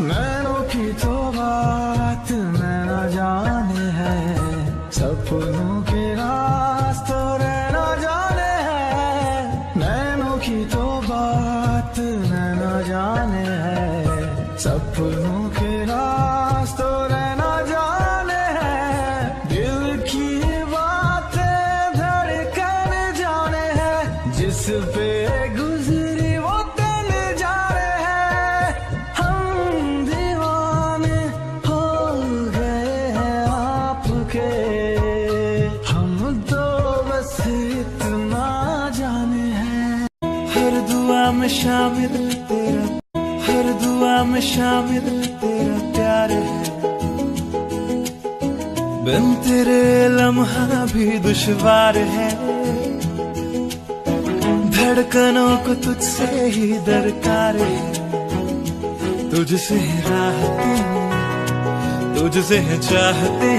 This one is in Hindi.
नैनों की तो बात नैना जाने है, सपनों के रास्तों रहना जाने है। नैनों की तो बात नैना जाने है, सपनों के रास्तों रहना जाने है। दिल की बातें धड़कन जाने है, जिस पे गुजरी वो दिन जाने है। हम दीवाने हो गए हैं आपके, हम तो बस इतना जाने हैं। हर दुआ में शामिल तेरा, हर दुआ में शामिल तेरा प्यार है। बिन तेरे लम्हा भी दुश्वार है, धड़कनों को तुझसे ही दरकार है। तुझसे राहते, तुझसे चाहते